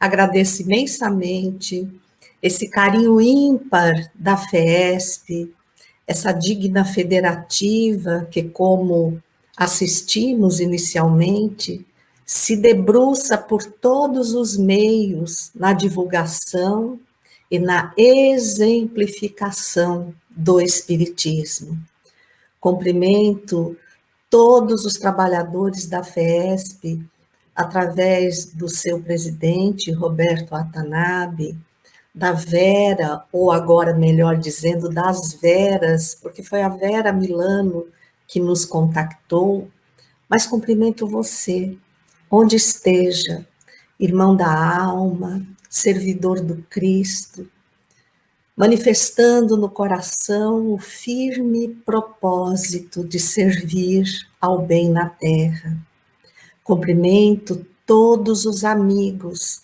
Agradeço imensamente esse carinho ímpar da FEESP, essa digna federativa que, como assistimos inicialmente, se debruça por todos os meios na divulgação e na exemplificação do Espiritismo. Cumprimento todos os trabalhadores da FEESP, através do seu presidente, Roberto Watanabe, da Vera, ou agora, melhor dizendo, das Veras, porque foi a Vera Milano que nos contactou, mas cumprimento você, onde esteja, irmão da alma, servidor do Cristo, manifestando no coração o firme propósito de servir ao bem na terra. Cumprimento todos os amigos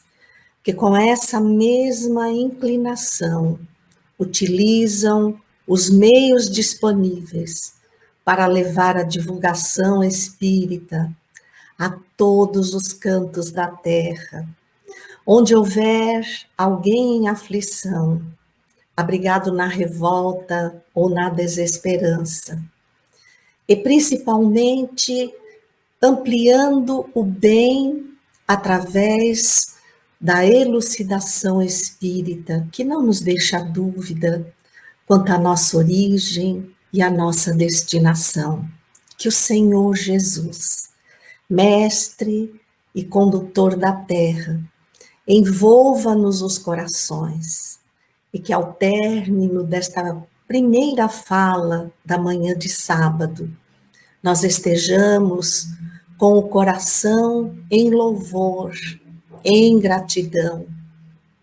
que, com essa mesma inclinação, utilizam os meios disponíveis para levar a divulgação espírita a todos os cantos da terra. Onde houver alguém em aflição, abrigado na revolta ou na desesperança, e principalmente ampliando o bem através da elucidação espírita, que não nos deixa dúvida quanto à nossa origem e à nossa destinação. Que o Senhor Jesus, mestre e condutor da terra, envolva-nos os corações e que ao término desta primeira fala da manhã de sábado, nós estejamos com o coração em louvor, em gratidão,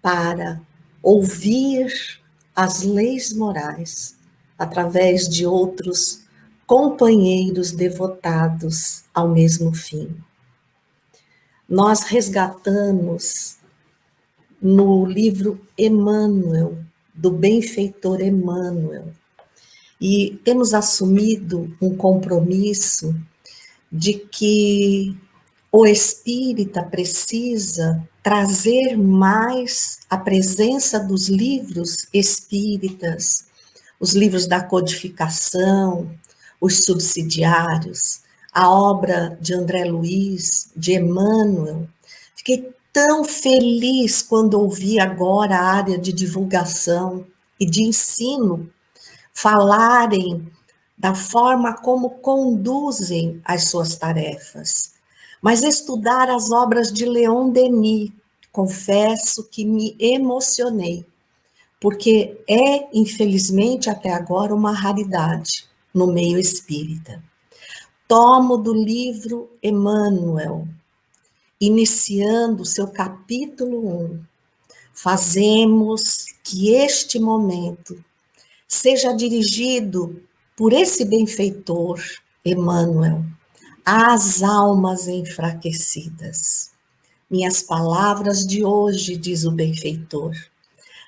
para ouvir as leis morais através de outros companheiros devotados ao mesmo fim. Nós resgatamos no livro Emmanuel, do benfeitor Emmanuel, e temos assumido um compromisso de que o espírita precisa trazer mais a presença dos livros espíritas, os livros da codificação, os subsidiários, a obra de André Luiz, de Emmanuel. Fiquei tão feliz quando ouvi agora a área de divulgação e de ensino falarem da forma como conduzem as suas tarefas. Mas estudar as obras de Leon Denis, confesso que me emocionei, porque é, infelizmente, até agora, uma raridade no meio espírita. Tomo do livro Emmanuel, iniciando o seu capítulo 1, fazemos que este momento seja dirigido por esse benfeitor, Emmanuel, às almas enfraquecidas. Minhas palavras de hoje, diz o benfeitor,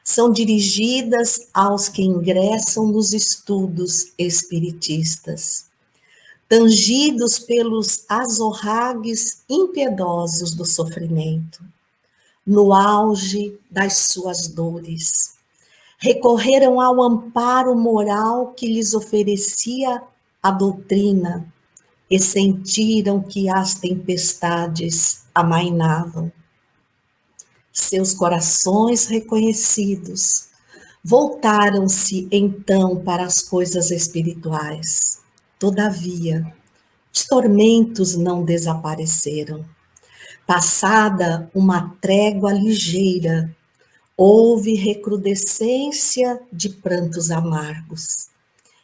são dirigidas aos que ingressam nos estudos espiritistas, tangidos pelos azorragues impiedosos do sofrimento, no auge das suas dores, recorreram ao amparo moral que lhes oferecia a doutrina e sentiram que as tempestades amainavam. Seus corações reconhecidos voltaram-se então para as coisas espirituais. Todavia, os tormentos não desapareceram. Passada uma trégua ligeira, houve recrudescência de prantos amargos.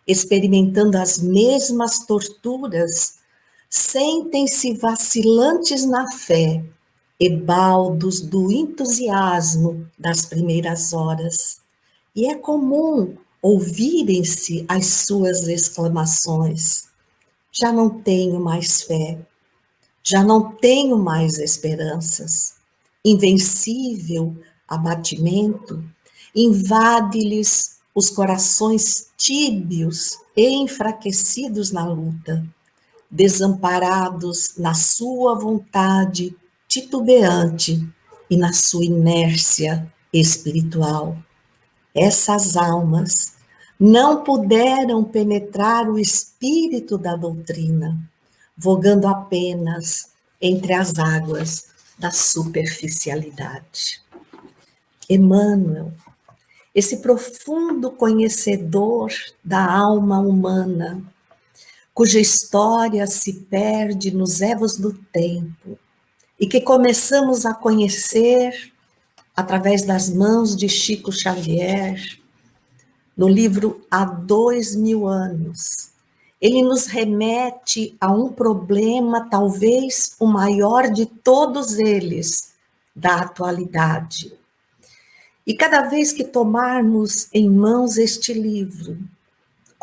Experimentando as mesmas torturas, sentem-se vacilantes na fé e baldos do entusiasmo das primeiras horas. E é comum ouvirem-se as suas exclamações: já não tenho mais fé, já não tenho mais esperanças. Invencível abatimento invade-lhes os corações tíbios e enfraquecidos na luta, desamparados na sua vontade titubeante e na sua inércia espiritual. Essas almas não puderam penetrar o espírito da doutrina, vogando apenas entre as águas da superficialidade. Emmanuel, esse profundo conhecedor da alma humana, cuja história se perde nos ecos do tempo e que começamos a conhecer através das mãos de Chico Xavier, no livro Há 2000 anos. Ele nos remete a um problema, talvez o maior de todos eles, da atualidade. E cada vez que tomarmos em mãos este livro,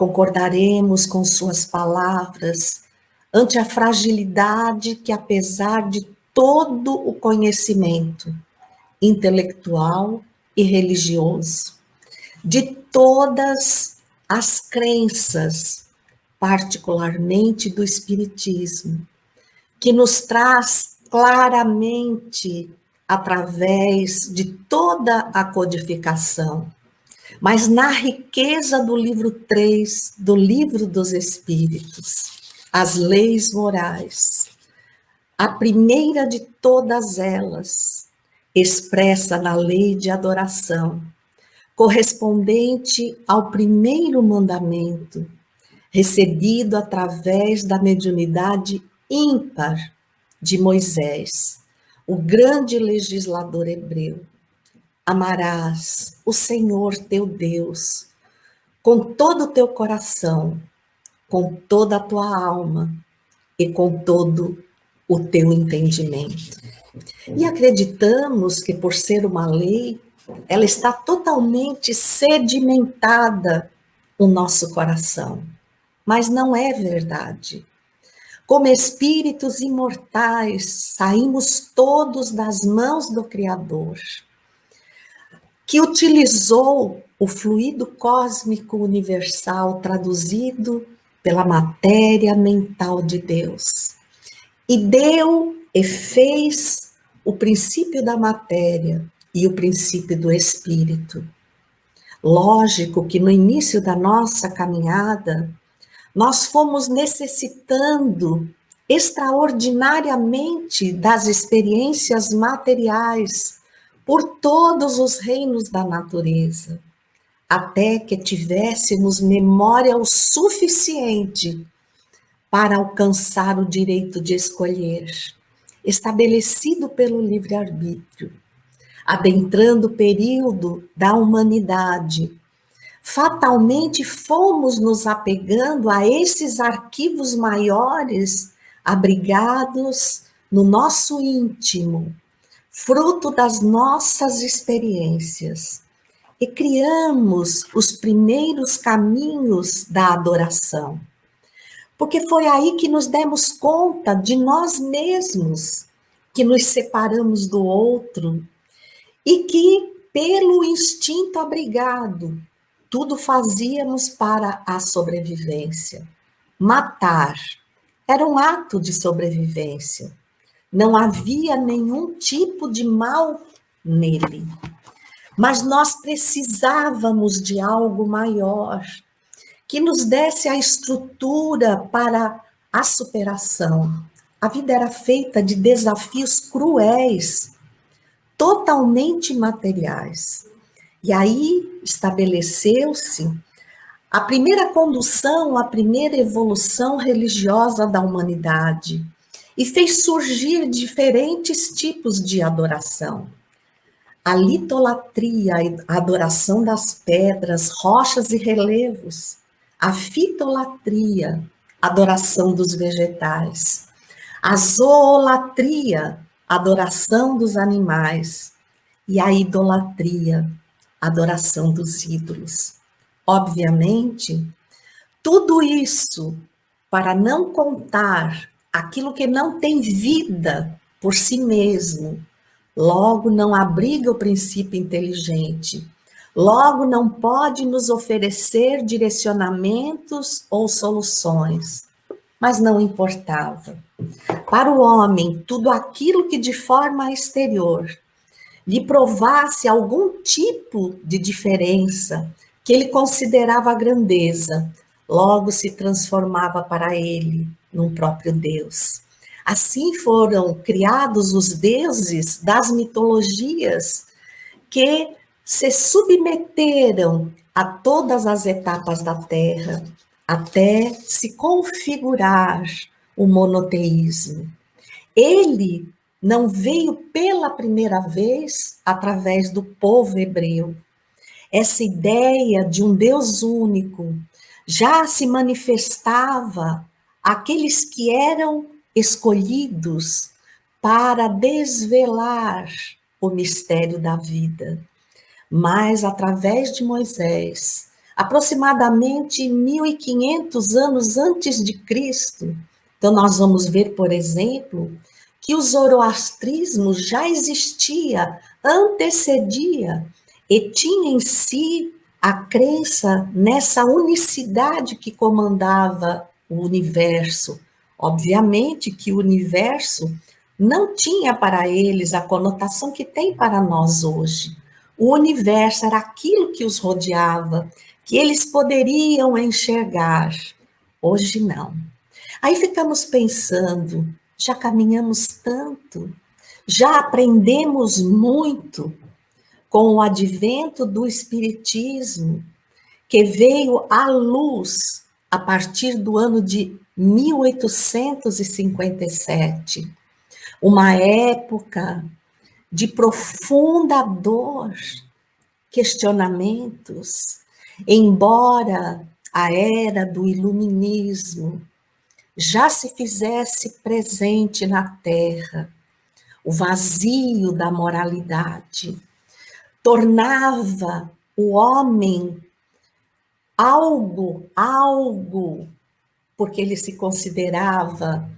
concordaremos com suas palavras ante a fragilidade que, apesar de todo o conhecimento intelectual e religioso, de todas as crenças, particularmente do Espiritismo, que nos traz claramente através de toda a codificação, mas na riqueza do livro 3, do Livro dos Espíritos, as leis morais, a primeira de todas elas, expressa na lei de adoração, correspondente ao primeiro mandamento, recebido através da mediunidade ímpar de Moisés, o grande legislador hebreu. Amarás o Senhor teu Deus com todo o teu coração, com toda a tua alma e com todo o teu entendimento. E acreditamos que, por ser uma lei, ela está totalmente sedimentada no nosso coração. Mas não é verdade. Como espíritos imortais, saímos todos das mãos do Criador, que utilizou o fluido cósmico universal traduzido pela matéria mental de Deus. E deu e fez o princípio da matéria e o princípio do espírito. Lógico que no início da nossa caminhada, nós fomos necessitando extraordinariamente das experiências materiais por todos os reinos da natureza, até que tivéssemos memória o suficiente para alcançar o direito de escolher, estabelecido pelo livre-arbítrio, adentrando o período da humanidade. Fatalmente fomos nos apegando a esses arquivos maiores, abrigados no nosso íntimo, fruto das nossas experiências, e criamos os primeiros caminhos da adoração. Porque foi aí que nos demos conta de nós mesmos, que nos separamos do outro, e que, pelo instinto abrigado, tudo fazíamos para a sobrevivência. Matar era um ato de sobrevivência. Não havia nenhum tipo de mal nele. Mas nós precisávamos de algo maior, que nos desse a estrutura para a superação. A vida era feita de desafios cruéis, totalmente materiais. E aí estabeleceu-se a primeira condução, a primeira evolução religiosa da humanidade e fez surgir diferentes tipos de adoração. A litolatria, a adoração das pedras, rochas e relevos. A fitolatria, adoração dos vegetais. A zoolatria, adoração dos animais. E a idolatria, adoração dos ídolos. Obviamente, tudo isso para não contar aquilo que não tem vida por si mesmo, logo não abriga o princípio inteligente, logo não pode nos oferecer direcionamentos ou soluções, mas não importava. Para o homem, tudo aquilo que de forma exterior lhe provasse algum tipo de diferença que ele considerava grandeza, logo se transformava para ele num próprio Deus. Assim foram criados os deuses das mitologias que se submeteram a todas as etapas da Terra até se configurar o monoteísmo. Ele não veio pela primeira vez através do povo hebreu. Essa ideia de um Deus único já se manifestava àqueles que eram escolhidos para desvelar o mistério da vida. Mas através de Moisés, aproximadamente 1500 anos antes de Cristo, então nós vamos ver, por exemplo, que o zoroastrismo já existia, antecedia e tinha em si a crença nessa unicidade que comandava o universo. Obviamente que o universo não tinha para eles a conotação que tem para nós hoje. O universo era aquilo que os rodeava, que eles poderiam enxergar. Hoje não. Aí ficamos pensando, já caminhamos tanto, já aprendemos muito com o advento do Espiritismo, que veio à luz a partir do ano de 1857, uma época de profunda dor, questionamentos, embora a era do iluminismo já se fizesse presente na Terra, o vazio da moralidade tornava o homem algo, porque ele se considerava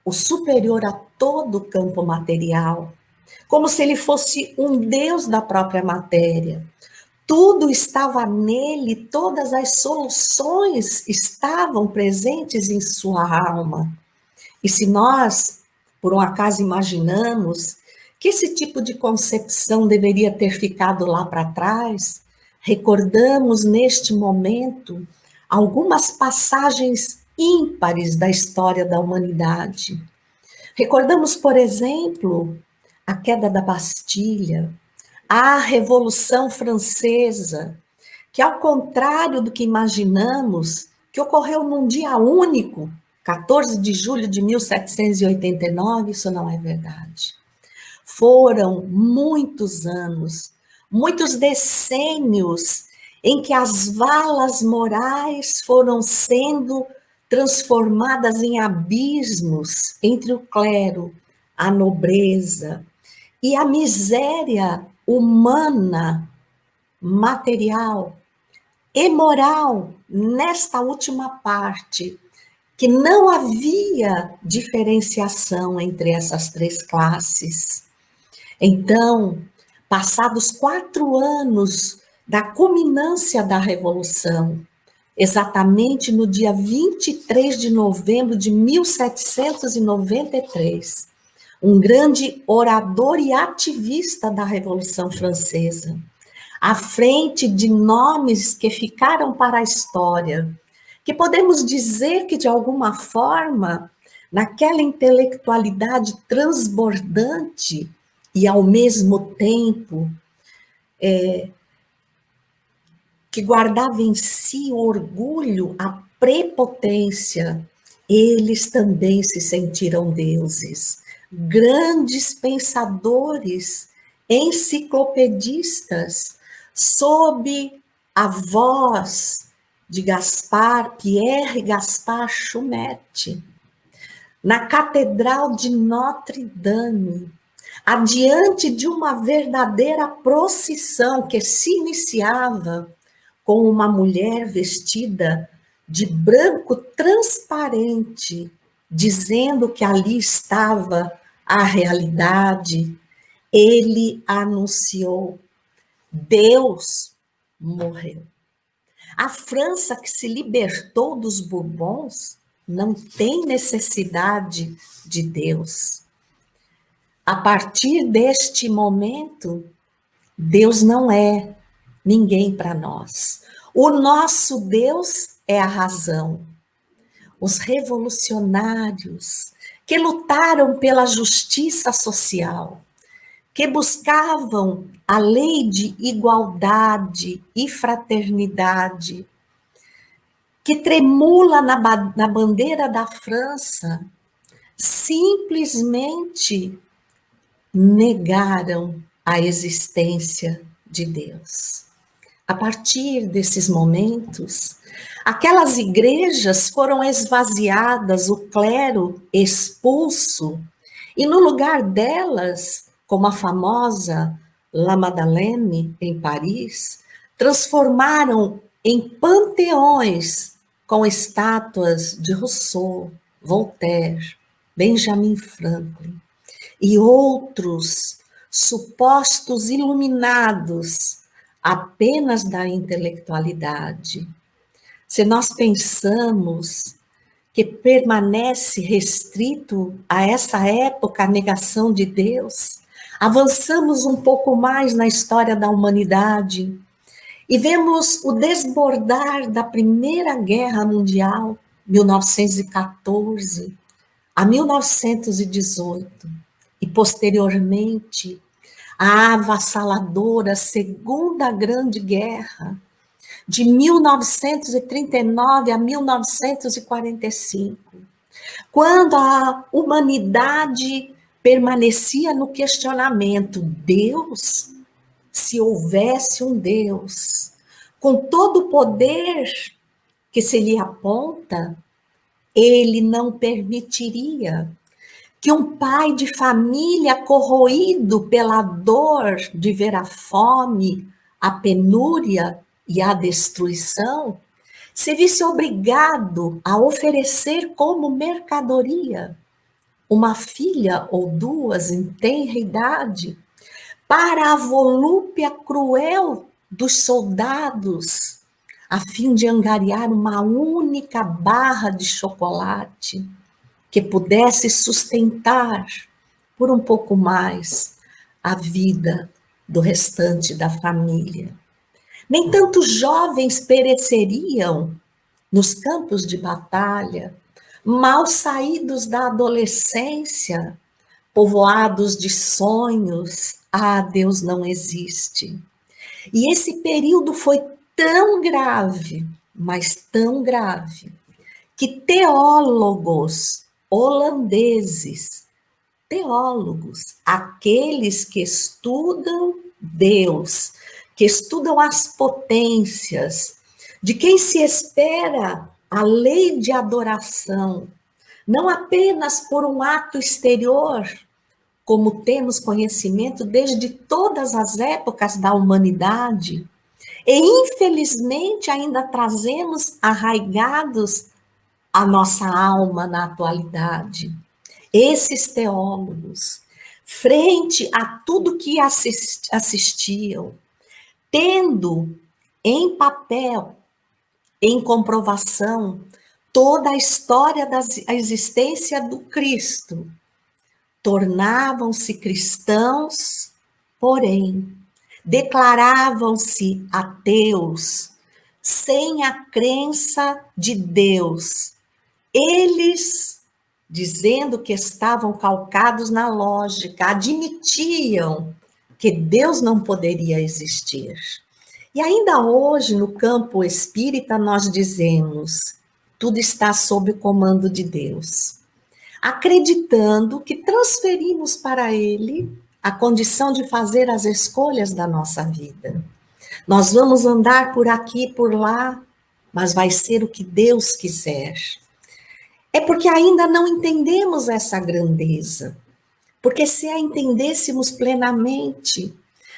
o superior a todo o campo material, como se ele fosse um deus da própria matéria. Tudo estava nele, todas as soluções estavam presentes em sua alma. E se nós, por um acaso, imaginamos que esse tipo de concepção deveria ter ficado lá para trás, recordamos neste momento algumas passagens ímpares da história da humanidade. Recordamos, por exemplo, a queda da Bastilha, a Revolução Francesa, que, ao contrário do que imaginamos, que ocorreu num dia único, 14 de julho de 1789, isso não é verdade. Foram muitos anos, muitos decênios em que as valas morais foram sendo transformadas em abismos entre o clero, a nobreza e a miséria humana, material e moral nesta última parte, que não havia diferenciação entre essas três classes. Então, passados 4 anos da culminância da Revolução, exatamente no dia 23 de novembro de 1793, um grande orador e ativista da Revolução Francesa, à frente de nomes que ficaram para a história, que podemos dizer que, de alguma forma, naquela intelectualidade transbordante e, ao mesmo tempo, que guardava em si o orgulho, a prepotência, eles também se sentiram deuses, grandes pensadores, enciclopedistas, sob a voz de Pierre Gaspar Chaumette, na Catedral de Notre-Dame, adiante de uma verdadeira procissão que se iniciava com uma mulher vestida de branco transparente, dizendo que ali estava a realidade. Ele anunciou: Deus morreu. A França, que se libertou dos Bourbons, não tem necessidade de Deus. A partir deste momento, Deus não é ninguém para nós. O nosso Deus é a razão. Os revolucionários que lutaram pela justiça social, que buscavam a lei de igualdade e fraternidade, que tremula na bandeira da França, simplesmente negaram a existência de Deus. A partir desses momentos, aquelas igrejas foram esvaziadas, o clero expulso, e no lugar delas, como a famosa La Madeleine, em Paris, transformaram em panteões com estátuas de Rousseau, Voltaire, Benjamin Franklin e outros supostos iluminados apenas da intelectualidade. Se nós pensamos que permanece restrito a essa época a negação de Deus, avançamos um pouco mais na história da humanidade e vemos o desbordar da Primeira Guerra Mundial, 1914 a 1918, e posteriormente a avassaladora Segunda Grande Guerra, de 1939 a 1945, quando a humanidade permanecia no questionamento: Deus? Se houvesse um Deus, com todo o poder que se lhe aponta, ele não permitiria que um pai de família corroído pela dor de ver a fome, a penúria e a destruição, se visse obrigado a oferecer como mercadoria uma filha ou duas em tenra idade para a volúpia cruel dos soldados, a fim de angariar uma única barra de chocolate que pudesse sustentar por um pouco mais a vida do restante da família. Nem tantos jovens pereceriam nos campos de batalha, mal saídos da adolescência, povoados de sonhos. Ah, Deus não existe. E esse período foi tão grave, mas tão grave, que teólogos holandeses, teólogos, aqueles que estudam Deus, que estudam as potências, de quem se espera a lei de adoração, não apenas por um ato exterior, como temos conhecimento desde todas as épocas da humanidade, e infelizmente ainda trazemos arraigados a nossa alma na atualidade. Esses teólogos, frente a tudo que assistiam, tendo em papel, em comprovação, toda a história da existência do Cristo, tornavam-se cristãos, porém, declaravam-se ateus, sem a crença de Deus. Eles, dizendo que estavam calcados na lógica, admitiam que Deus não poderia existir. E ainda hoje, no campo espírita, nós dizemos: tudo está sob o comando de Deus, acreditando que transferimos para Ele a condição de fazer as escolhas da nossa vida. Nós vamos andar por aqui e por lá, mas vai ser o que Deus quiser. É porque ainda não entendemos essa grandeza. Porque se a entendêssemos plenamente,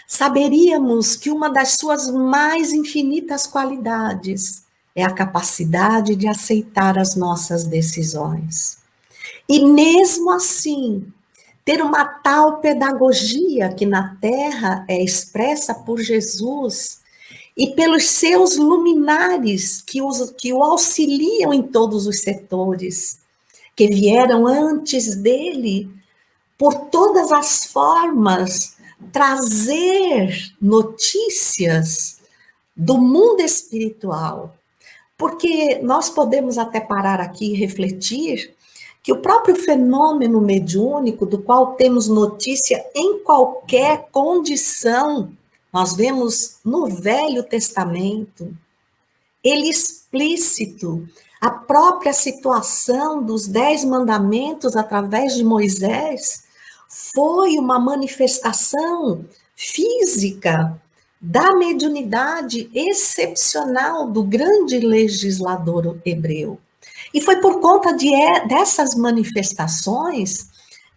saberíamos que uma das suas mais infinitas qualidades é a capacidade de aceitar as nossas decisões. E mesmo assim, ter uma tal pedagogia que na Terra é expressa por Jesus e pelos seus luminares que o auxiliam em todos os setores, que vieram antes dele, por todas as formas, trazer notícias do mundo espiritual. Porque nós podemos até parar aqui e refletir que o próprio fenômeno mediúnico, do qual temos notícia em qualquer condição, nós vemos no Velho Testamento, ele explícito, a própria situação dos 10 mandamentos através de Moisés, foi uma manifestação física da mediunidade excepcional do grande legislador hebreu. E foi por conta dessas manifestações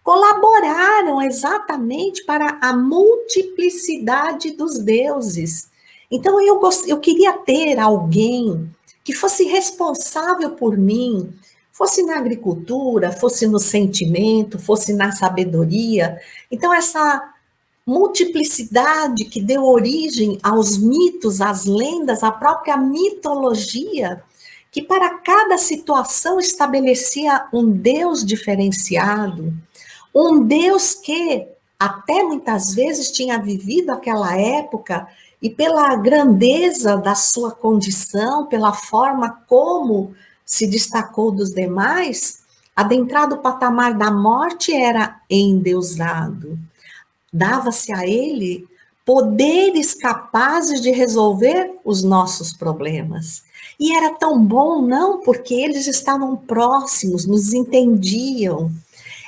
colaboraram exatamente para a multiplicidade dos deuses. Então eu queria ter alguém que fosse responsável por mim, fosse na agricultura, fosse no sentimento, fosse na sabedoria. Então essa multiplicidade que deu origem aos mitos, às lendas, à própria mitologia, que para cada situação estabelecia um Deus diferenciado, um Deus que até muitas vezes tinha vivido aquela época e pela grandeza da sua condição, pela forma como se destacou dos demais, adentrado o patamar da morte era endeusado. Dava-se a ele poderes capazes de resolver os nossos problemas. E era tão bom, não, porque eles estavam próximos, nos entendiam.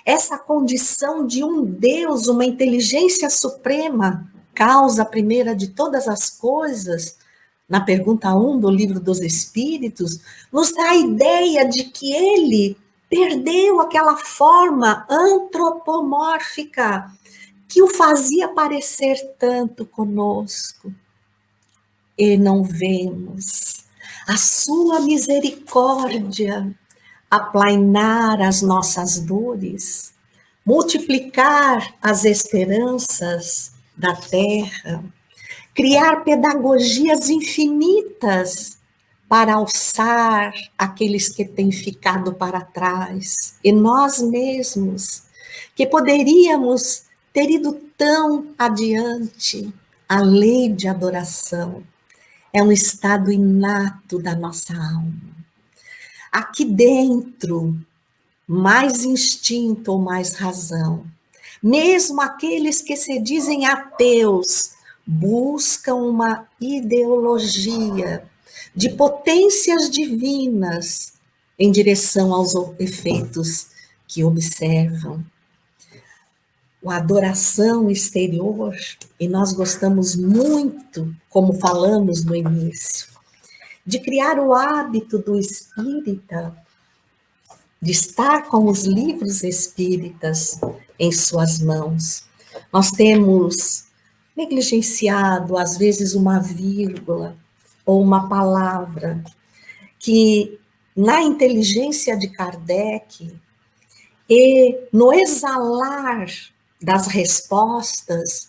Essa condição de um Deus, uma inteligência suprema, causa primeira de todas as coisas, na pergunta 1 do Livro dos Espíritos, nos dá a ideia de que ele perdeu aquela forma antropomórfica que o fazia parecer tanto conosco. E não vemos a sua misericórdia aplainar as nossas dores, multiplicar as esperanças da terra, criar pedagogias infinitas para alçar aqueles que têm ficado para trás, e nós mesmos, que poderíamos ter ido tão adiante. A lei de adoração é um estado inato da nossa alma. Aqui dentro, mais instinto ou mais razão, mesmo aqueles que se dizem ateus, buscam uma ideologia de potências divinas em direção aos efeitos que observam. A adoração exterior, e nós gostamos muito, como falamos no início, de criar o hábito do espírita, de estar com os livros espíritas em suas mãos. Nós temos negligenciado, às vezes, uma vírgula ou uma palavra que, na inteligência de Kardec, e no exalar das respostas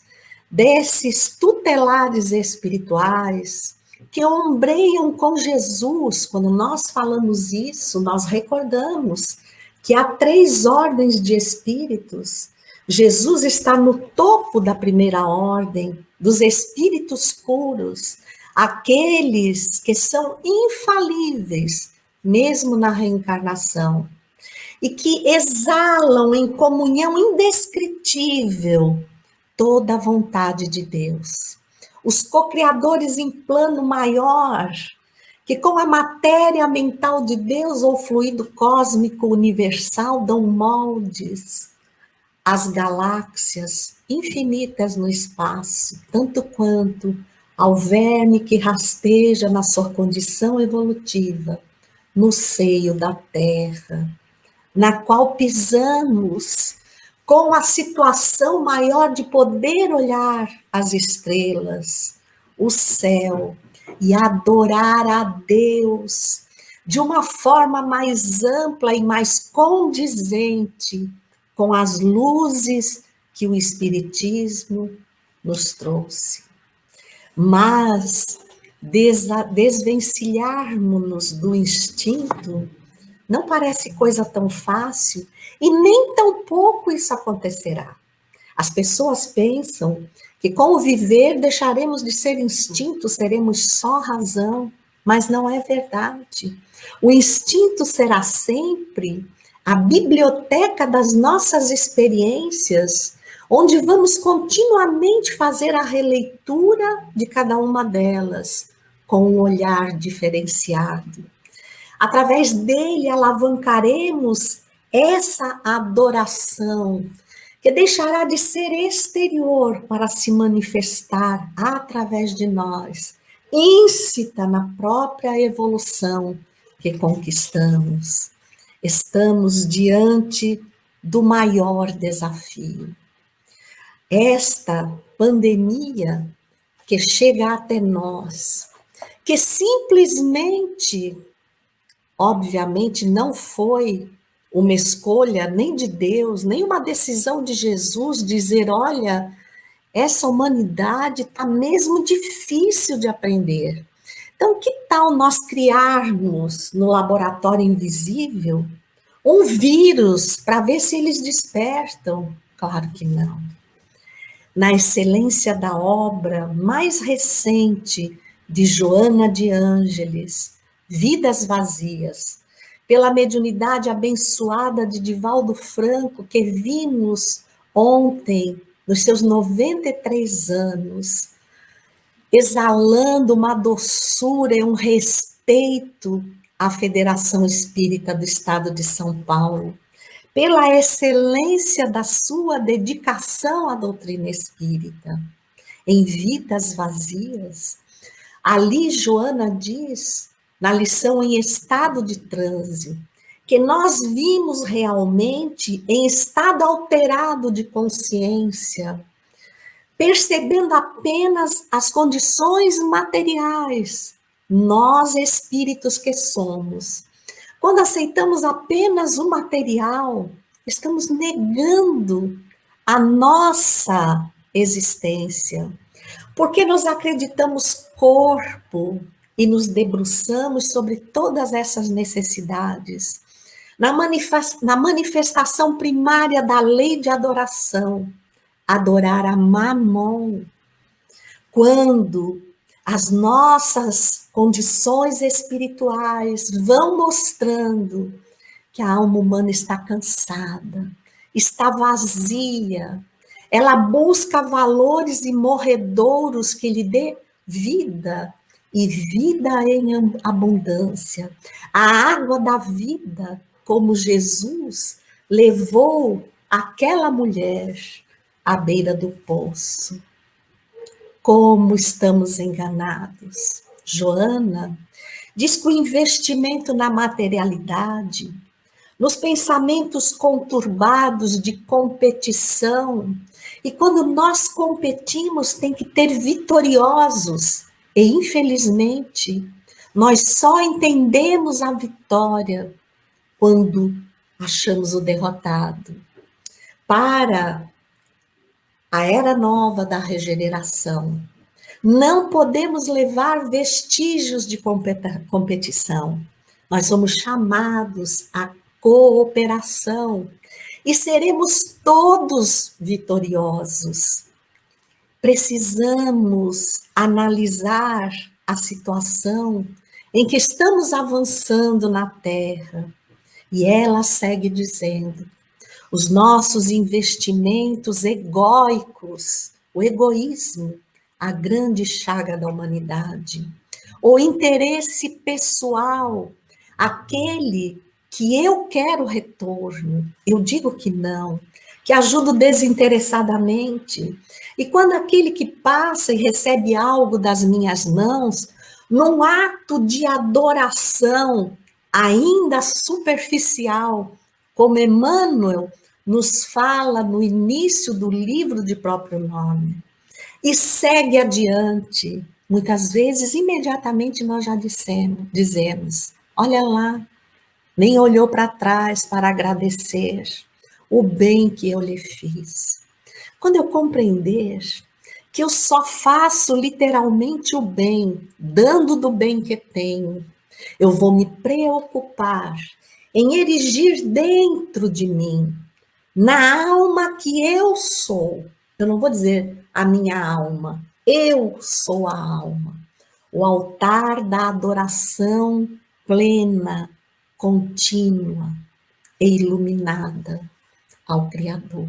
desses tutelares espirituais que ombreiam com Jesus. Quando nós falamos isso, nós recordamos que há 3 ordens de espíritos. Jesus está no topo da primeira ordem, dos espíritos puros, aqueles que são infalíveis, mesmo na reencarnação, e que exalam em comunhão indescritível toda a vontade de Deus. Os co-criadores em plano maior, que com a matéria mental de Deus ou fluido cósmico universal dão moldes às galáxias infinitas no espaço, tanto quanto ao verme que rasteja na sua condição evolutiva, no seio da Terra, na qual pisamos com a situação maior de poder olhar as estrelas, o céu, e adorar a Deus de uma forma mais ampla e mais condizente com as luzes que o Espiritismo nos trouxe. Mas desvencilharmos-nos do instinto Não parece coisa tão fácil e nem tão pouco isso acontecerá. As pessoas pensam que com o viver deixaremos de ser instinto, seremos só razão, mas não é verdade. O instinto será sempre a biblioteca das nossas experiências, onde vamos continuamente fazer a releitura de cada uma delas, com um olhar diferenciado. Através dele alavancaremos essa adoração, que deixará de ser exterior para se manifestar através de nós, íncita na própria evolução que conquistamos. Estamos diante do maior desafio. Esta pandemia que chega até nós, que simplesmente, obviamente, não foi uma escolha nem de Deus, nem uma decisão de Jesus dizer, olha, essa humanidade está mesmo difícil de aprender. Então, que tal nós criarmos no laboratório invisível um vírus para ver se eles despertam? Claro que não. Na excelência da obra mais recente de Joana de Ângeles, Vidas Vazias, pela mediunidade abençoada de Divaldo Franco, que vimos ontem, nos seus 93 anos, exalando uma doçura e um respeito à Federação Espírita do Estado de São Paulo, pela excelência da sua dedicação à doutrina espírita. Em Vidas Vazias, ali Joana diz, na lição em estado de transe, que nós vimos realmente em estado alterado de consciência, percebendo apenas as condições materiais, nós espíritos que somos. Quando aceitamos apenas o material, estamos negando a nossa existência, porque nos acreditamos corpo e nos debruçamos sobre todas essas necessidades. Na manifestação primária da lei de adoração, adorar a Mamon, quando as nossas condições espirituais vão mostrando que a alma humana está cansada, está vazia, ela busca valores e morredouros que lhe dê vida, e vida em abundância. A água da vida, como Jesus levou aquela mulher à beira do poço. Como estamos enganados. Joana diz que o investimento na materialidade, nos pensamentos conturbados de competição, e quando nós competimos, tem que ter vitoriosos, e infelizmente, nós só entendemos a vitória quando achamos o derrotado. Para a era nova da regeneração, não podemos levar vestígios de competição. Nós somos chamados à cooperação e seremos todos vitoriosos. Precisamos analisar a situação em que estamos avançando na Terra. E ela segue dizendo, os nossos investimentos egóicos, o egoísmo, a grande chaga da humanidade, o interesse pessoal, aquele que eu quero retorno, eu digo que não, que ajudo desinteressadamente. E quando aquele que passa e recebe algo das minhas mãos, num ato de adoração ainda superficial, como Emmanuel nos fala no início do livro de próprio nome, e segue adiante. Muitas vezes, imediatamente, nós já dizemos, olha lá, nem olhou para trás para agradecer o bem que eu lhe fiz. Quando eu compreender que eu só faço literalmente o bem, dando do bem que tenho, eu vou me preocupar em erigir dentro de mim, na alma que eu sou. Eu não vou dizer a minha alma, eu sou a alma. O altar da adoração plena, contínua e iluminada ao Criador.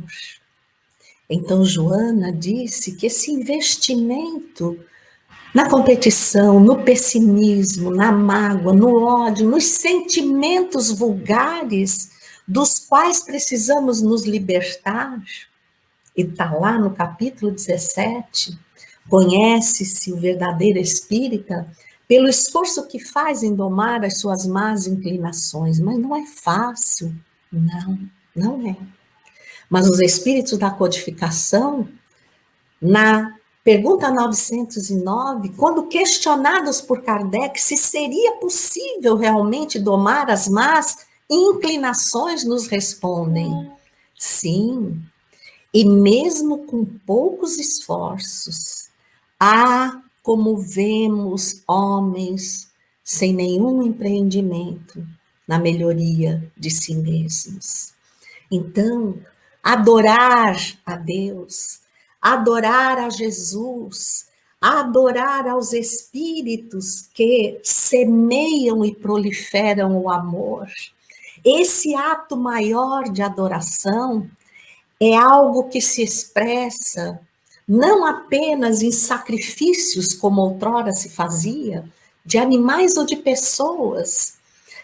Então, Joana disse que esse investimento na competição, no pessimismo, na mágoa, no ódio, nos sentimentos vulgares dos quais precisamos nos libertar, e está lá no capítulo 17, conhece-se o verdadeiro espírita pelo esforço que faz em domar as suas más inclinações, mas não é fácil, não é. Mas os espíritos da codificação, na pergunta 909, quando questionados por Kardec se seria possível realmente domar as más inclinações, nos respondem: sim, e mesmo com poucos esforços, há como vemos homens sem nenhum empreendimento na melhoria de si mesmos. Então, adorar a Deus, adorar a Jesus, adorar aos espíritos que semeiam e proliferam o amor. Esse ato maior de adoração é algo que se expressa não apenas em sacrifícios, como outrora se fazia, de animais ou de pessoas,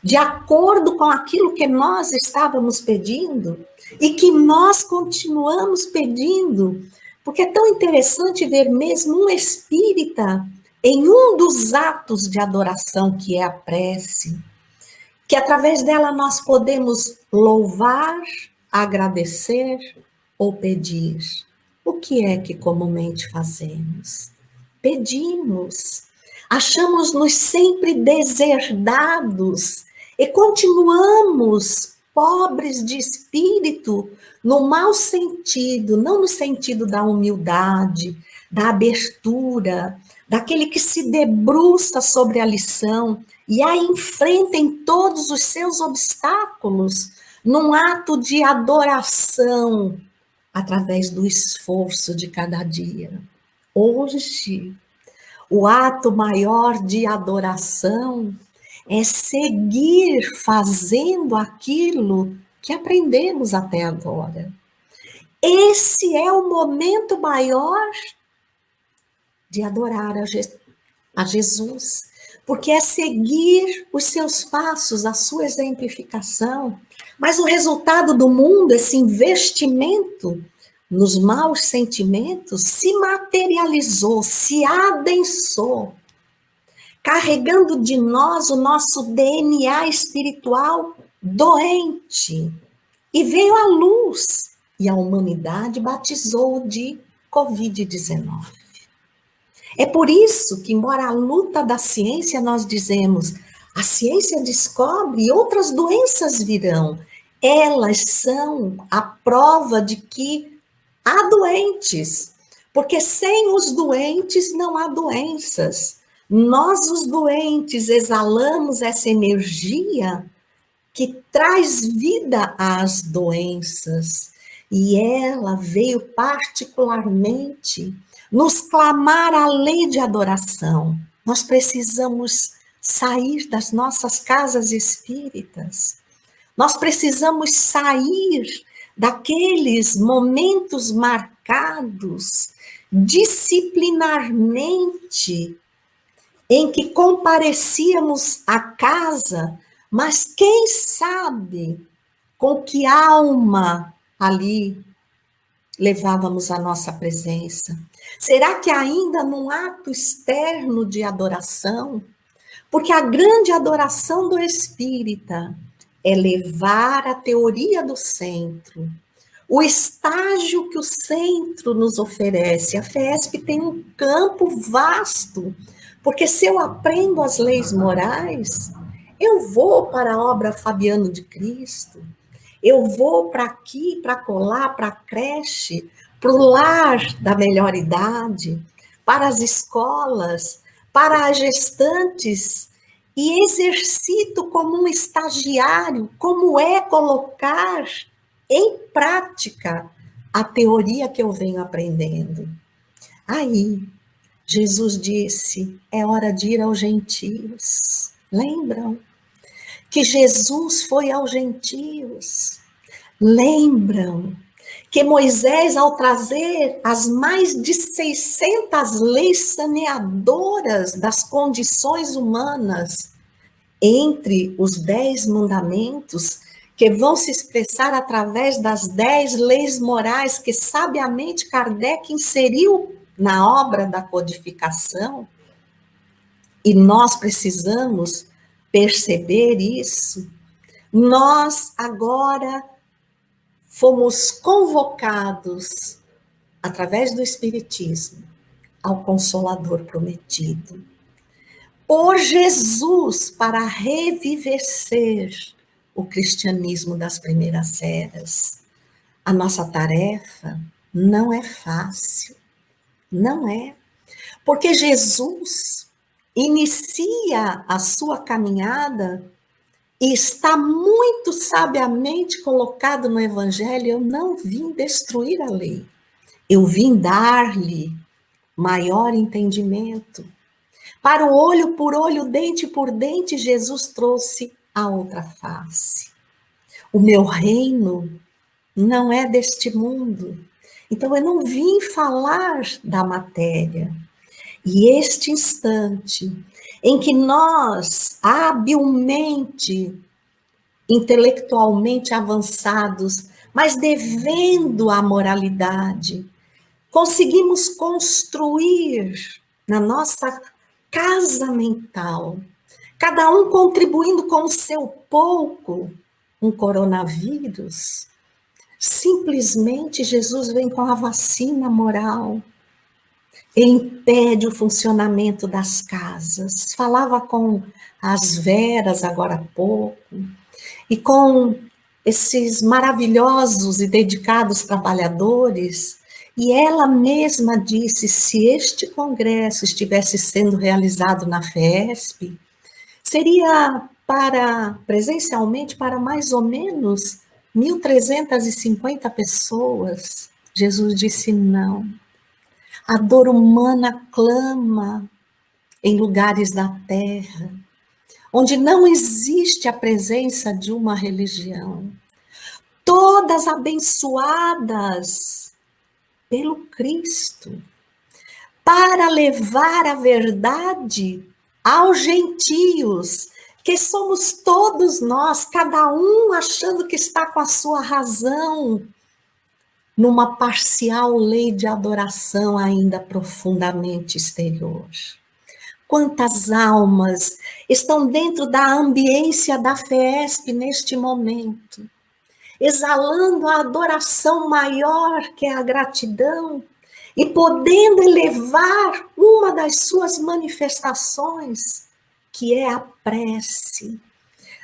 de acordo com aquilo que nós estávamos pedindo e que nós continuamos pedindo, porque é tão interessante ver mesmo um espírita em um dos atos de adoração, que é a prece, que através dela nós podemos louvar, agradecer ou pedir. O que é que comumente fazemos? Pedimos. Achamos-nos sempre deserdados e continuamos pobres de espírito, no mau sentido, não no sentido da humildade, da abertura, daquele que se debruça sobre a lição e a enfrenta em todos os seus obstáculos, num ato de adoração, através do esforço de cada dia. Hoje, o ato maior de adoração é seguir fazendo aquilo que aprendemos até agora. Esse é o momento maior de adorar a Jesus, porque é seguir os seus passos, a sua exemplificação. Mas o resultado do mundo, esse investimento nos maus sentimentos, se materializou, se adensou, carregando de nós o nosso DNA espiritual doente. E veio à luz, e a humanidade batizou de Covid-19. É por isso que, embora a luta da ciência, nós dizemos, a ciência descobre e outras doenças virão. Elas são a prova de que há doentes, porque sem os doentes não há doenças. Nós, os doentes, exalamos essa energia que traz vida às doenças, e ela veio particularmente nos clamar a lei de adoração. Nós precisamos sair das nossas casas espíritas. Nós precisamos sair daqueles momentos marcados disciplinarmente, em que comparecíamos à casa, mas quem sabe com que alma ali levávamos a nossa presença? Será que ainda num ato externo de adoração? Porque a grande adoração do espírita é levar a teoria do centro, o estágio que o centro nos oferece. A FESP tem um campo vasto, porque se eu aprendo as leis morais, eu vou para a obra Fabiano de Cristo, eu vou para aqui, para colar, para a creche, para o lar da melhor idade, para as escolas, para as gestantes e exercito como um estagiário como é colocar em prática a teoria que eu venho aprendendo. Aí, Jesus disse, é hora de ir aos gentios. Lembram? Que Jesus foi aos gentios. Lembram que Moisés, ao trazer as mais de 600 leis saneadoras das condições humanas, entre os 10 mandamentos, que vão se expressar através das 10 leis morais que sabiamente Kardec inseriu na obra da codificação, e nós precisamos perceber isso. Nós agora fomos convocados, através do Espiritismo, ao Consolador prometido, por Jesus, para revivecer o cristianismo das primeiras eras. A nossa tarefa não é fácil, não é, porque Jesus inicia a sua caminhada e está muito sabiamente colocado no Evangelho: eu não vim destruir a lei, eu vim dar-lhe maior entendimento. Para o olho por olho, dente por dente, Jesus trouxe a outra face. O meu reino não é deste mundo. Então, eu não vim falar da matéria. E este instante em que nós, habilmente, intelectualmente avançados, mas devendo à moralidade, conseguimos construir na nossa casa mental, cada um contribuindo com o seu pouco, um coronavírus. Simplesmente Jesus vem com a vacina moral, impede o funcionamento das casas. Falava com as Veras agora há pouco, e com esses maravilhosos e dedicados trabalhadores, e ela mesma disse, se este congresso estivesse sendo realizado na FESP, seria presencialmente, para mais ou menos 1.350 pessoas. Jesus disse não. A dor humana clama em lugares da terra, onde não existe a presença de uma religião, todas abençoadas pelo Cristo, para levar a verdade aos gentios, que somos todos nós, cada um achando que está com a sua razão, numa parcial lei de adoração ainda profundamente exterior. Quantas almas estão dentro da ambiência da FESP neste momento, exalando a adoração maior que é a gratidão e podendo elevar uma das suas manifestações, que é a prece,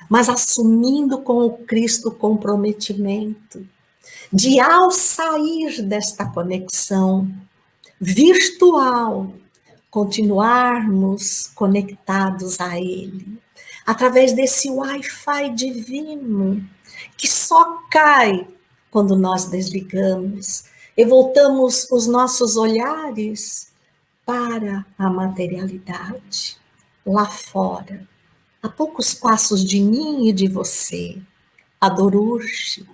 mas assumindo com o Cristo o comprometimento de, ao sair desta conexão virtual, continuarmos conectados a Ele, através desse Wi-Fi divino, que só cai quando nós desligamos e voltamos os nossos olhares para a materialidade, lá fora, a poucos passos de mim e de você, a dor urge.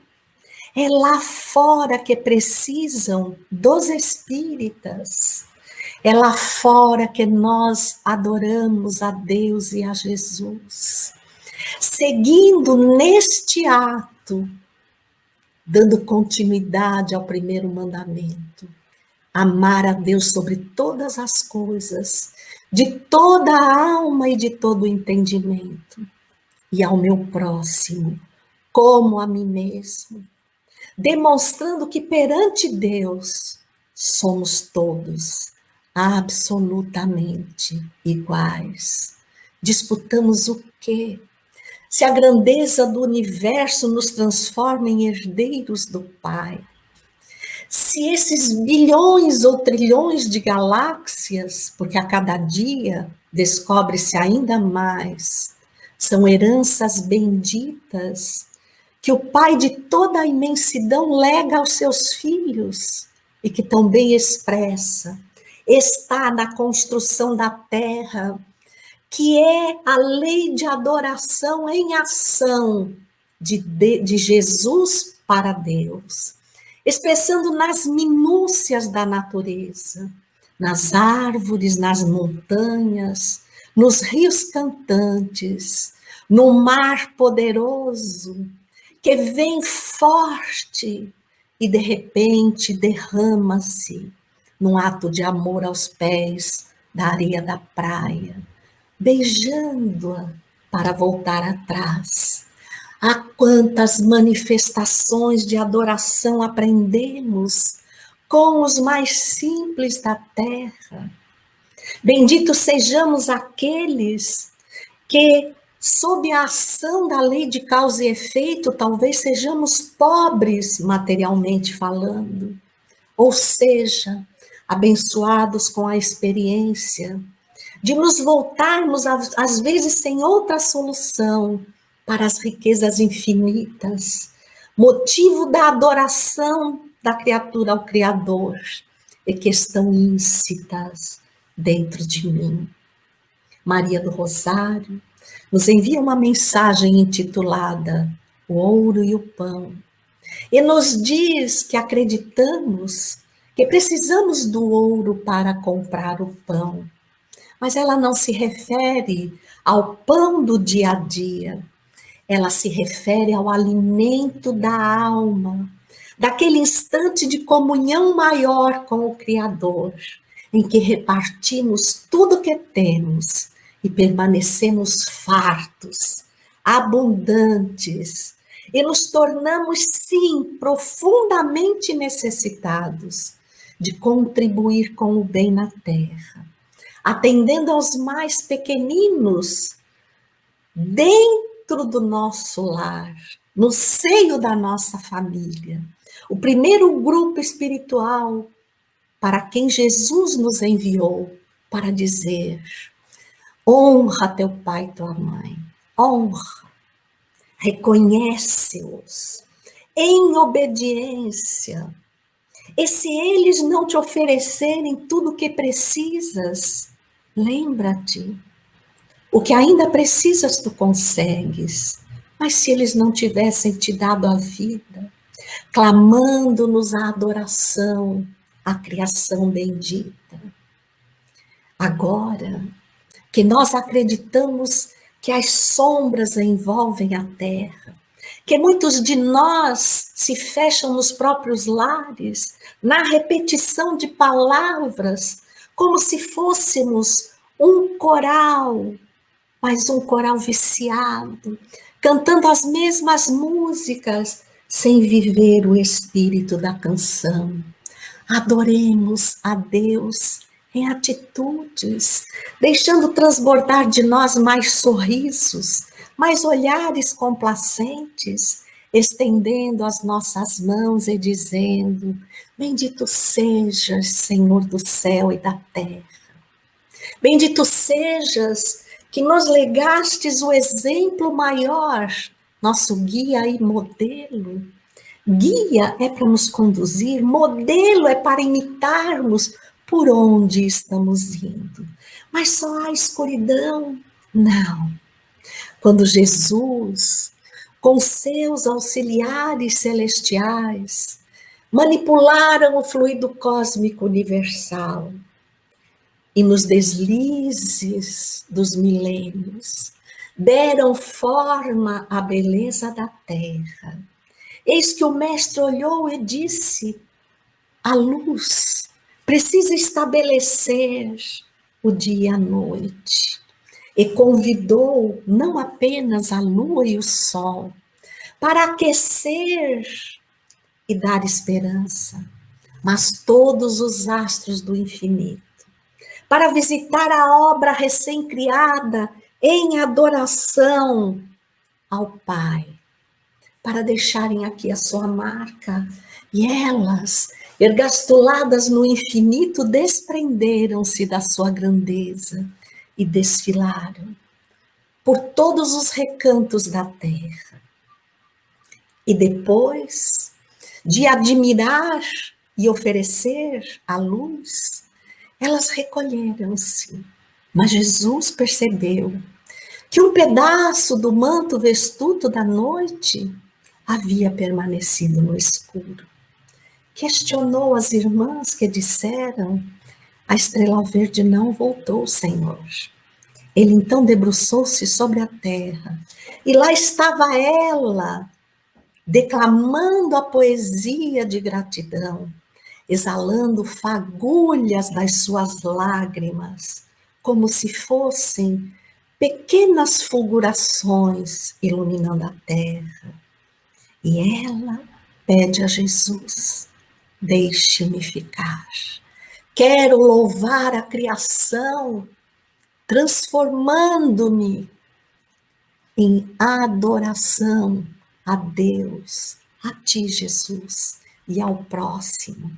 É lá fora que precisam dos espíritas. É lá fora que nós adoramos a Deus e a Jesus. Seguindo neste ato, dando continuidade ao primeiro mandamento. Amar a Deus sobre todas as coisas, de toda a alma e de todo o entendimento. E ao meu próximo, como a mim mesmo. Demonstrando que perante Deus somos todos absolutamente iguais. Disputamos o quê? Se a grandeza do universo nos transforma em herdeiros do Pai, se esses bilhões ou trilhões de galáxias, porque a cada dia descobre-se ainda mais, são heranças benditas que o Pai de toda a imensidão lega aos seus filhos e que também expressa, está na construção da terra, que é a lei de adoração em ação de Jesus para Deus, expressando nas minúcias da natureza, nas árvores, nas montanhas, nos rios cantantes, no mar poderoso, que vem forte e de repente derrama-se num ato de amor aos pés da areia da praia, beijando-a para voltar atrás. Há quantas manifestações de adoração aprendemos com os mais simples da terra. Benditos sejamos aqueles que, sob a ação da lei de causa e efeito, talvez sejamos pobres materialmente falando, ou seja, abençoados com a experiência de nos voltarmos, às vezes, sem outra solução, para as riquezas infinitas, motivo da adoração da criatura ao Criador, e que estão íncitas dentro de mim. Maria do Rosário nos envia uma mensagem intitulada O Ouro e o Pão, e nos diz que acreditamos que precisamos do ouro para comprar o pão, mas ela não se refere ao pão do dia a dia, ela se refere ao alimento da alma, daquele instante de comunhão maior com o Criador, em que repartimos tudo o que temos e permanecemos fartos, abundantes, e nos tornamos, sim, profundamente necessitados de contribuir com o bem na terra, atendendo aos mais pequeninos, dentro do nosso lar, no seio da nossa família. O primeiro grupo espiritual para quem Jesus nos enviou para dizer: honra teu pai e tua mãe, honra, reconhece-os em obediência. E se eles não te oferecerem tudo o que precisas, lembra-te, o que ainda precisas tu consegues. Mas se eles não tivessem te dado a vida, clamando-nos a adoração, a criação bendita. Agora que nós acreditamos que as sombras envolvem a terra, que muitos de nós se fecham nos próprios lares, na repetição de palavras, como se fôssemos um coral, mas um coral viciado, cantando as mesmas músicas, sem viver o espírito da canção. Adoremos a Deus em atitudes, deixando transbordar de nós mais sorrisos, mais olhares complacentes, estendendo as nossas mãos e dizendo: bendito sejas, Senhor do céu e da terra. Bendito sejas que nos legastes o exemplo maior, nosso guia e modelo. Guia é para nos conduzir, modelo é para imitarmos por onde estamos indo. Mas só há escuridão? Não. Quando Jesus, com seus auxiliares celestiais, manipularam o fluido cósmico universal, e nos deslizes dos milênios, deram forma à beleza da terra. Eis que o mestre olhou e disse: a luz precisa estabelecer o dia e a noite. E convidou não apenas a lua e o sol para aquecer e dar esperança, mas todos os astros do infinito, para visitar a obra recém-criada em adoração ao Pai, para deixarem aqui a sua marca, e elas ergastuladas no infinito, desprenderam-se da sua grandeza e desfilaram por todos os recantos da terra. E depois de admirar e oferecer a luz, elas recolheram-se. Mas Jesus percebeu que um pedaço do manto vestusto da noite havia permanecido no escuro. Questionou as irmãs que disseram: a estrela verde não voltou, Senhor. Ele então debruçou-se sobre a terra, e lá estava ela, declamando a poesia de gratidão, exalando fagulhas das suas lágrimas, como se fossem pequenas fulgurações iluminando a terra. E ela pede a Jesus: deixe-me ficar. Quero louvar a criação, transformando-me em adoração a Deus, a ti, Jesus, e ao próximo.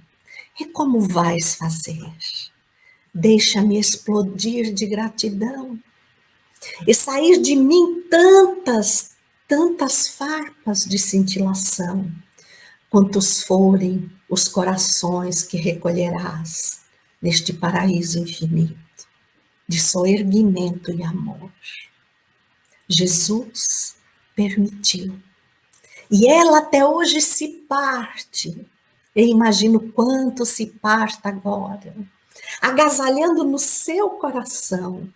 E como vais fazer? Deixa-me explodir de gratidão e sair de mim tantas farpas de cintilação, quantos forem os corações que recolherás neste paraíso infinito de soerguimento e amor. Jesus permitiu. E ela até hoje se parte. Eu imagino quanto se parta agora, agasalhando no seu coração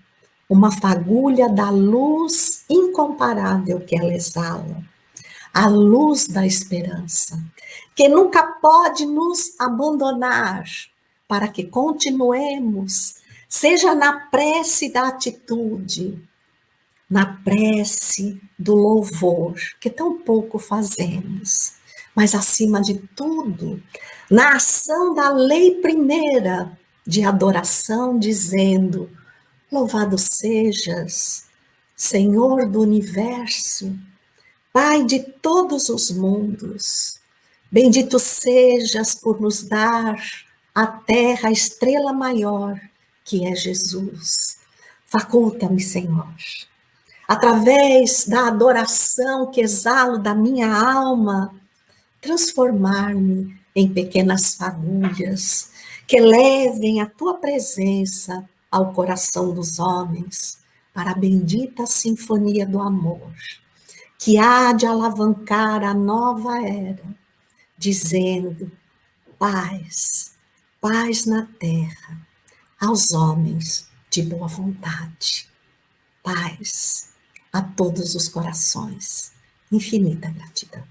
uma fagulha da luz incomparável que ela exala, a luz da esperança, que nunca pode nos abandonar, para que continuemos, seja na prece da atitude, na prece do louvor, que tão pouco fazemos, mas acima de tudo, na ação da lei primeira de adoração, dizendo: louvado sejas, Senhor do universo, Pai de todos os mundos, bendito sejas por nos dar a terra, a estrela maior, que é Jesus. Faculta-me, Senhor, através da adoração que exalo da minha alma, transformar-me em pequenas fagulhas que levem a tua presença ao coração dos homens, para a bendita sinfonia do amor, que há de alavancar a nova era, dizendo: paz, paz na terra, aos homens de boa vontade, paz a todos os corações. Infinita gratidão.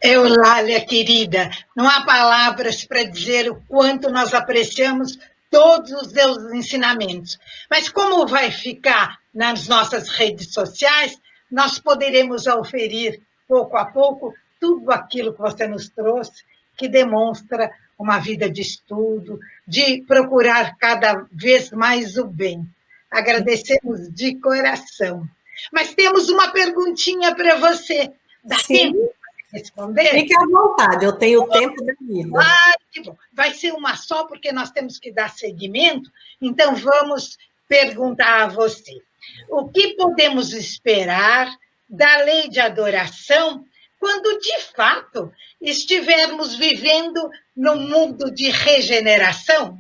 Eulália, querida, não há palavras para dizer o quanto nós apreciamos todos os seus ensinamentos. Mas como vai ficar nas nossas redes sociais, nós poderemos oferir, pouco a pouco, tudo aquilo que você nos trouxe, que demonstra uma vida de estudo, de procurar cada vez mais o bem. Agradecemos de coração. Mas temos uma perguntinha para você. Dá tempo para responder? Fique à vontade, eu tenho tempo da vida. Que bom. Vai ser uma só, porque nós temos que dar seguimento, então vamos perguntar a você. O que podemos esperar da lei de adoração quando, de fato, estivermos vivendo num mundo de regeneração?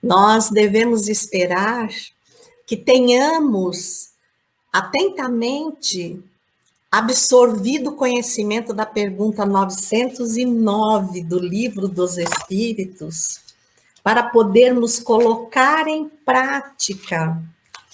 Nós devemos esperar que tenhamos atentamente absorvido o conhecimento da pergunta 909 do Livro dos Espíritos, para podermos colocar em prática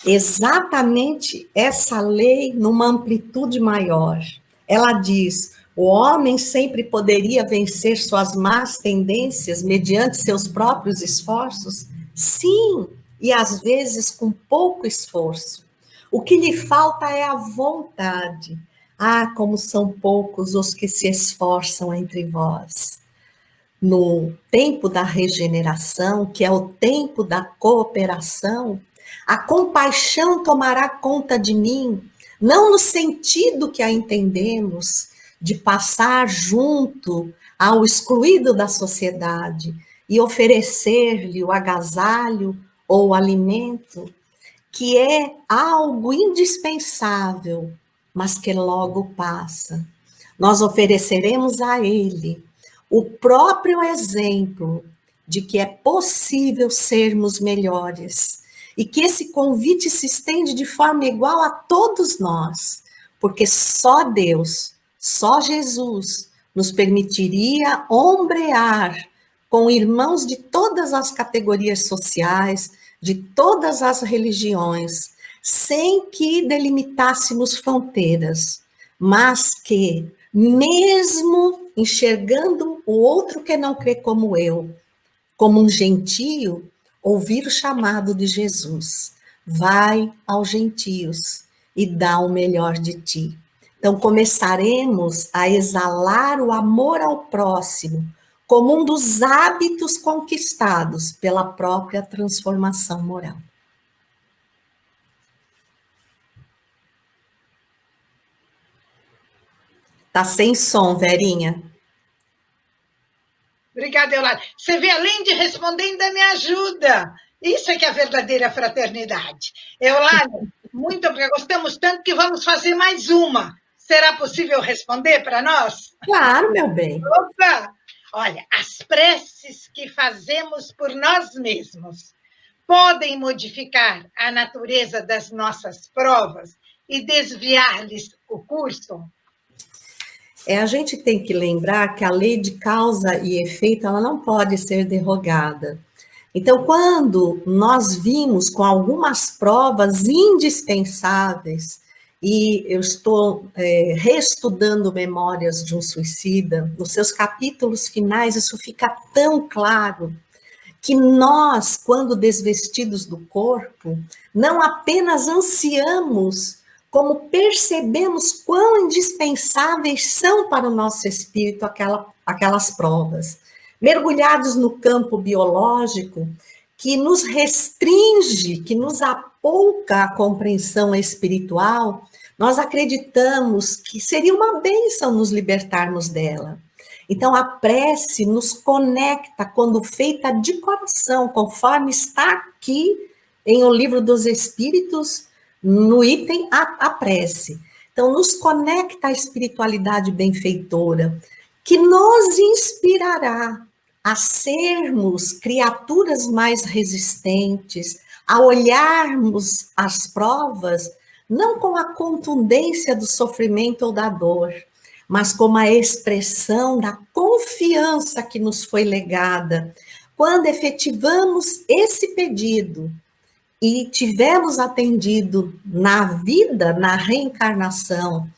exatamente essa lei numa amplitude maior. Ela diz: o homem sempre poderia vencer suas más tendências mediante seus próprios esforços? Sim, e às vezes com pouco esforço. O que lhe falta é a vontade. Ah, como são poucos os que se esforçam entre vós. No tempo da regeneração, que é o tempo da cooperação, a compaixão tomará conta de mim, não no sentido que a entendemos, de passar junto ao excluído da sociedade e oferecer-lhe o agasalho ou o alimento, que é algo indispensável, mas que logo passa. Nós ofereceremos a ele o próprio exemplo de que é possível sermos melhores e que esse convite se estende de forma igual a todos nós, porque só Deus, só Jesus nos permitiria ombrear com irmãos de todas as categorias sociais, de todas as religiões, sem que delimitássemos fronteiras, mas que, mesmo enxergando o outro que não crê como eu, como um gentio, ouvir o chamado de Jesus: vai aos gentios e dá o melhor de ti. Então, começaremos a exalar o amor ao próximo como um dos hábitos conquistados pela própria transformação moral. Tá sem som, Verinha. Obrigada, Eulália. Você vê, além de responder, ainda me ajuda. Isso é que é a verdadeira fraternidade. Eulália, muito obrigada. Gostamos tanto que vamos fazer mais uma. Será possível responder para nós? Claro, meu bem. Opa! Olha, as preces que fazemos por nós mesmos podem modificar a natureza das nossas provas e desviar-lhes o curso? A gente tem que lembrar que a lei de causa e efeito ela não pode ser derrogada. Então, quando nós vimos com algumas provas indispensáveis, e eu estou reestudando Memórias de um Suicida, nos seus capítulos finais isso fica tão claro, que nós, quando desvestidos do corpo, não apenas ansiamos, como percebemos quão indispensáveis são para o nosso espírito aquelas provas. Mergulhados no campo biológico, que nos restringe, que nos apouca a compreensão espiritual, nós acreditamos que seria uma bênção nos libertarmos dela. Então, a prece nos conecta, quando feita de coração, conforme está aqui em O Livro dos Espíritos, no item a prece. Então, nos conecta à espiritualidade benfeitora, que nos inspirará a sermos criaturas mais resistentes, a olharmos as provas, não com a contundência do sofrimento ou da dor, mas como a expressão da confiança que nos foi legada. Quando efetivamos esse pedido e tivemos atendido na vida, na reencarnação,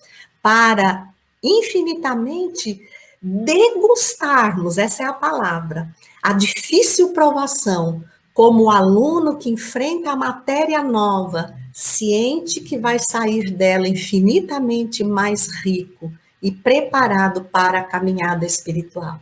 para infinitamente degustarmos, essa é a palavra, a difícil provação, como o aluno que enfrenta a matéria nova, ciente que vai sair dela infinitamente mais rico e preparado para a caminhada espiritual.